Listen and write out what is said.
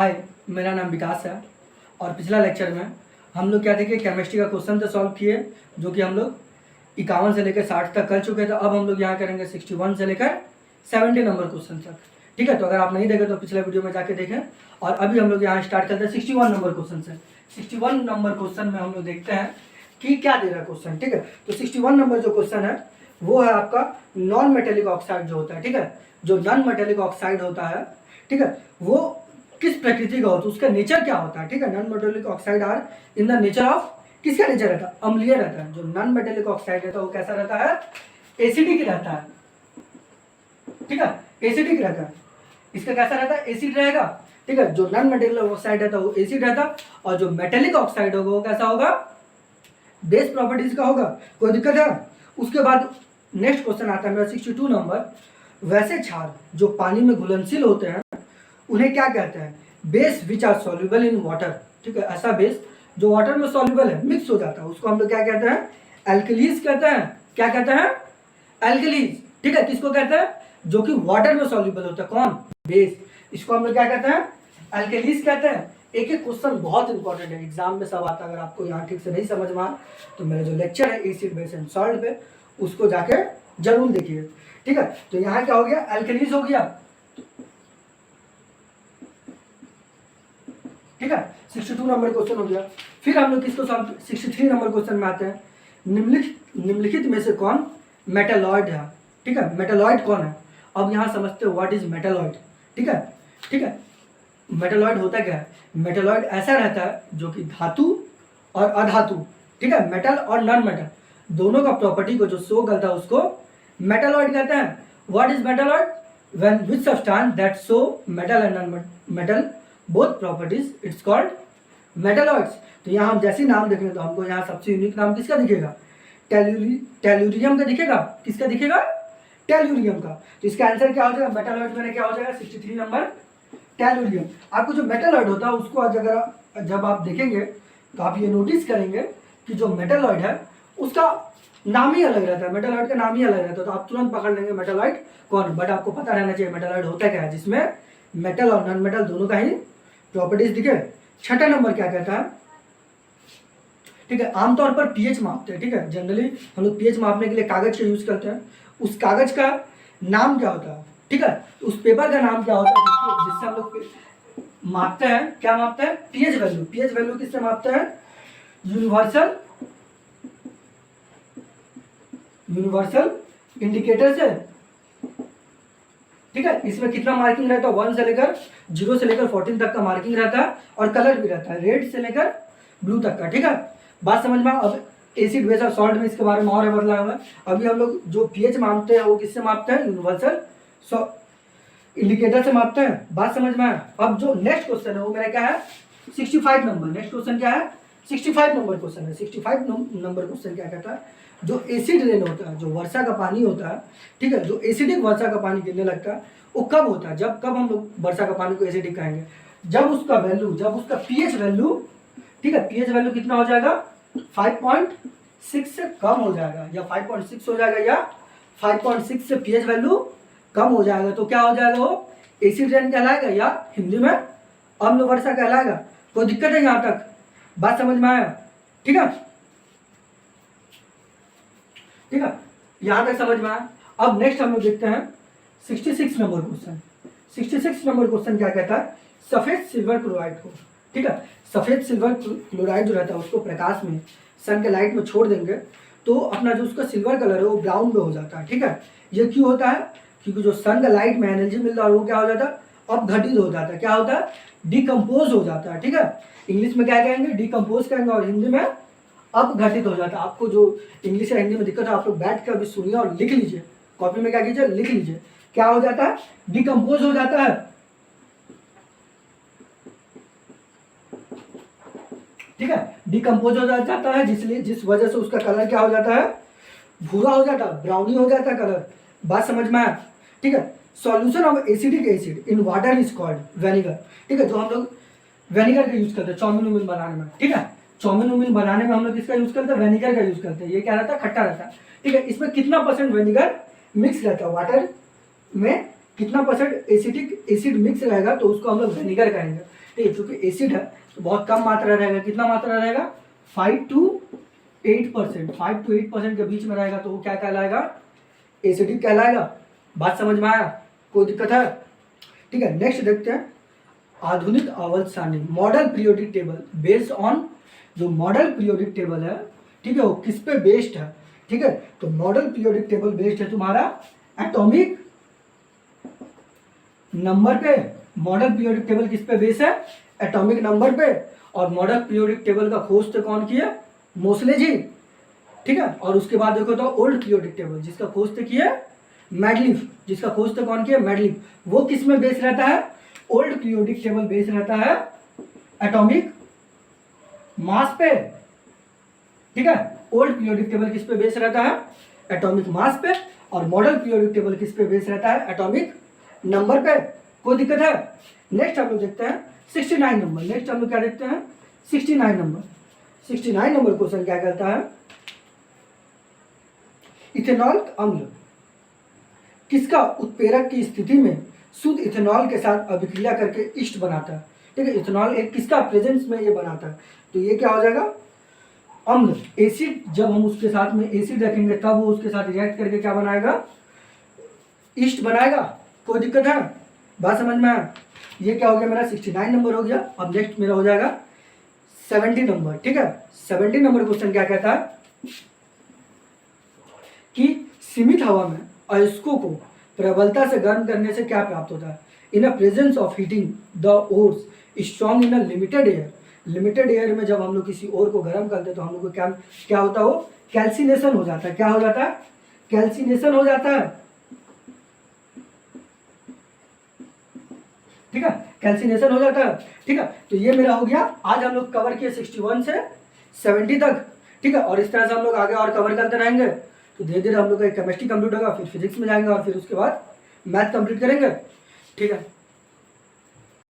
हाय, मेरा नाम विकास है। और पिछला लेक्चर में हम लोग क्या थे कि केमिस्ट्री का क्वेश्चन तो सॉल्व किए, जो कि हम लोग 51 से लेकर 60 तक कर चुके थे। अब हम लोग यहाँ करेंगे 61 से लेकर 70 नंबर क्वेश्चन तक। ठीक है, तो अगर आप नहीं देखे तो पिछले वीडियो में जाके देखें। और अभी हम लोग यहाँ स्टार्ट करते हैं 61 नंबर क्वेश्चन से। 61 नंबर क्वेश्चन में हम लोग देखते हैं कि क्या दे रहा है क्वेश्चन। ठीक है, तो 61 नंबर जो क्वेश्चन है वो है आपका नॉन मेटेलिक ऑक्साइड जो होता है। ठीक है, जो नॉन मेटेलिक ऑक्साइड होता है, ठीक है, वो किस प्रकृति का होता है, उसका नेचर क्या होता है। ठीक है, non metallic oxide are in the nature of, किसका नेचर रहता है, अम्लीय रहता है। जो नॉन मेटेलिक ऑक्साइड रहता है वो कैसा रहता है, एसिडिक रहता है। ठीक है, एसिडिक रहता है। इसका कैसा रहता है, एसिड रहेगा। ठीक है, जो नॉन मेटेलिक ऑक्साइड रहता है वो एसिड रहता है, और जो मेटेलिक ऑक्साइड होगा वो कैसा होगा, बेस प्रॉपर्टीज का होगा। कोई दिक्कत है। उसके बाद नेक्स्ट क्वेश्चन आता है मेरा 62 नंबर। वैसे क्षार जो पानी में घुलनशील होते हैं उन्हें क्या कहते हैं, base which are soluble in water. ठीक है, ऐसा बेस जो वाटर में सॉल्युबल है, मिक्स हो जाता है, उसको हम लोग क्या कहते हैं, एल्कलीज कहते हैं। क्या कहते हैं, एल्कलीज। ठीक है, किसको कहते हैं, जो कि वाटर में सॉल्युबल होता है, कौन, बेस। इसको हम लोग क्या कहते हैं, एल्कलीज कहते हैं। एक एक क्वेश्चन बहुत इंपॉर्टेंट है, एग्जाम में सब आता है। अगर आपको यहाँ ठीक से नहीं समझ में आए तो मेरा जो लेक्चर है एसिड बेस एंड सॉल्ट पे, उसको जाके जरूर देखिए। ठीक है, तो यहाँ क्या हो गया, एल्कलीज हो गया। ठीक है, 62 नंबर क्वेश्चन हो गया। फिर हम लोग किसको सॉल्व, 63 नंबर क्वेश्चन में आते हैं। निम्नलिखित में से कौन मेटालॉइड है। ठीक है, मेटालॉइड कौन है। अब यहाँ समझते हो व्हाट इज मेटालॉइड। ठीक है, ठीक है, मेटालॉइड होता क्या है, मेटालॉइड ऐसा रहता है जो कि धातु और अधातु, ठीक है, मेटल और नॉन मेटल दोनों का प्रॉपर्टी को जो शो करता है उसको मेटालॉइड कहते हैं। What is metalloid, when which substance that show metal and non metal both properties, it's called metalloids. तो यहाँ हम जैसे नाम देखेंगे तो हमको यहाँ सबसे यूनिक नाम किसका दिखेगा, टेलुरियम का दिखेगा। किसका दिखेगा, टेलुरियम का। तो इसका आंसर क्या हो जाएगा, मेटालॉइड में क्या हो जाएगा, 63 नंबर टेलुरियम। आपको जो मेटालॉइड होता है उसको आज अगर जब आप देखेंगे तो आप ये नोटिस करेंगे कि जो मेटालॉइड है उसका नाम ही अलग रहता है, मेटालॉइड का नाम ही अलग रहता है। तो आप तुरंत पकड़ लेंगे मेटालॉइड कौन। बट आपको पता रहना चाहिए मेटालॉइड होता क्या है, जिसमें मेटल और नॉन मेटल दोनों का ही प्रॉपर्टीज दिखे। छठा नंबर क्या कहता है, ठीक है, आमतौर पर पीएच मापते हैं। ठीक है, जनरली हम लोग पीएच मापने के लिए कागज का यूज करते हैं। उस कागज का नाम क्या होता है, ठीक है, उस पेपर का नाम क्या होता है जिससे हम लोग मापते हैं, क्या मापते हैं, पीएच वैल्यू। पीएच वैल्यू किससे मापते हैं, यूनिवर्सल इंडिकेटर से। ठीक है, इसमें कितना मार्किंग रहता है, 1 से लेकर 0 से लेकर 14 तक का मार्किंग रहता है, और कलर भी रहता है रेड से लेकर ब्लू तक का। ठीक है, बात समझ में। अब एसिड बेस और सॉल्ट में इसके बारे में और बदला हुआ है। अभी हम लोग जो पीएच मापते हैं वो किससे मापते हैं, यूनिवर्सल इंडिकेटर से मापते हैं। बात समझ में आया। अब जो नेक्स्ट क्वेश्चन है वो मेरा क्या है, 65 नंबर। नेक्स्ट क्वेश्चन क्या है, 65 नंबर क्वेश्चन है। 65 नंबर क्वेश्चन क्या कहता है, जो एसिड रेन होता है, जो वर्षा का पानी होता है, ठीक है, जो एसिडिक वर्षा का पानी गिरने लगता है वो कब होता है, जब कब हम लोग वर्षा का पानी को एसिडिक कहेंगे, जब उसका वैल्यू, जब उसका पीएच वैल्यू, ठीक है, पीएच वैल्यू कितना हो जाएगा, 5.6 से कम हो जाएगा, या 5.6 हो जाएगा, या 5.6 से पीएच वैल्यू कम हो जाएगा तो क्या हो जाएगा, वो एसिड रेन कहलाएगा, या हिंदी में अम्ल वर्षा कहलाएगा। कोई दिक्कत है यहाँ तक, बात समझ में आया। ठीक है, ठीक है, यहां तक समझ में आया। अब नेक्स्ट हम लोग देखते हैं 66 नंबर क्वेश्चन। 66 नंबर क्वेश्चन क्या कहता है, सफेद सिल्वर क्लोराइड को, ठीक है, सफेद सिल्वर क्लोराइड जो रहता है उसको प्रकाश में, सन के लाइट में छोड़ देंगे तो अपना जो उसका सिल्वर कलर है वो ब्राउन में हो जाता है। ठीक है, ये क्यों होता है, क्योंकि जो सन का लाइट में एनर्जी मिल रहा है वो क्या हो जाता है, अपघटित हो जाता है। क्या होता है, डिकम्पोज हो जाता है। ठीक है, इंग्लिश में क्या कहेंगे, डिकम्पोज कहेंगे, और हिंदी में अपघटित हो जाता है। आपको जो इंग्लिश या हिंदी में दिक्कत है आप लोग बैठ कर अभी सुनिए और लिख लीजिए, कॉपी में क्या कीजिए, लिख लीजिए। क्या हो जाता है, डिकम्पोज हो जाता है। ठीक है, डिकम्पोज हो जाता है, जिस वजह से उसका कलर क्या हो जाता है, भूरा हो जाता है, ब्राउनी हो जाता है कलर। बात समझ में आया। ठीक है, solution of acidic acid in water is called vinegar. ठीक है, जो हम लोग वेनिगर का यूज करते हैं चाउमीन उमीन बनाने में। ठीक है, चाउमीन उमीन बनाने में हम लोग किसका यूज करते हैं, वेनिगर का यूज करते हैं। ये क्या रहता है, खट्टा रहता है। ठीक है, इसमें कितना परसेंट वेनिगर मिक्स रहता है, वाटर में कितना परसेंट एसिड मिक्स रहेगा तो उसको हम लोग वेनिगर कहेंगे। ठीक है, क्योंकि एसिड है तो बहुत कम मात्रा रहेगा। कितना मात्रा रहेगा? 5 to 8%, 5 to 8% के बीच में रहेगा तो वो क्या कहलाएगा? एसिडिक कहलाएगा। बात समझ में आया? कोई दिक्कत है? ठीक है, नेक्स्ट देखते हैं आधुनिक आवर्त सारणी, model periodic table based on. जो मॉडल पीरियोडिक टेबल है, ठीक है, वो किस पे बेस्ड है? ठीक है, तो मॉडल पीरियोडिक टेबल बेस्ड है तुम्हारा एटॉमिक नंबर पे। मॉडल पीरियोडिक टेबल किस पे बेस है? एटॉमिक नंबर पे। और मॉडल पीरियोडिक टेबल का खोज तो कौन किया? मोसले जी। ठीक है, और उसके बाद देखो तो ओल्ड पीरियोडिक टेबल जिसका खोज तो किया मैडलिफ, जिसका खोज तो कौन किया? मैडलिफ। वो किस में बेस रहता है? ओल्ड पीरियोडिक टेबल बेस रहता है एटॉमिक मास पे। ठीक है, ओल्ड पीरियोडिक टेबल किस पे बेस रहता है? एटॉमिक मास पे। और मॉडल पीरियोडिक टेबल किस पे बेस रहता है? एटॉमिक नंबर पे। कोई दिक्कत है? नेक्स्ट हम लोग देखते हैं 69 नंबर। नेक्स्ट हम लोग क्या देखते हैं? 69 नंबर। 69 नंबर क्वेश्चन क्या कहता है? इथेनॉल अम्ल किसका उत्प्रेरक की स्थिति में शुद्ध इथेनॉल के साथ अभिक्रिया करके ईस्ट बनाता है? ठीक है, इथेनॉल एक किसका प्रेजेंस में ये बनाता है? तो ये क्या हो जाएगा? अम्ल। एसिड, जब हम उसके साथ में एसिड रखेंगे तब वो उसके साथ रिएक्ट करके क्या बनाएगा? ईस्ट बनाएगा। कोई दिक्कत है? बात समझ में आया? ये क्या हो गया मेरा? 69 नंबर हो गया। अब नेक्स्ट मेरा हो जाएगा 70 नंबर। ठीक है, 70 नंबर क्वेश्चन क्या कहता है कि सीमित हवा में अयस्कों को प्रबलता से गर्म करने से क्या प्राप्त होता है? In a presence of heating the ores strong in a limited air. Limited air में जब हम लोग किसी ओर को गर्म करते हैं तो हम लोग को क्या क्या होता है? वो कैल्सिनेशन हो जाता है। क्या हो जाता है? कैल्सिनेशन हो जाता है। ठीक है, कैल्सिनेशन हो जाता है। ठीक है, तो ये मेरा हो गया। आज हम लोग कवर किए 61 से 70 तक। ठीक है, और इस तरह से हम लोग आगे और कवर करते रहेंगे। तो धीरे धीरे हम लोग का केमिस्ट्री कंप्लीट होगा, फिर फिजिक्स में जाएंगे और फिर उसके बाद मैथ कंप्लीट करेंगे। ठीक है।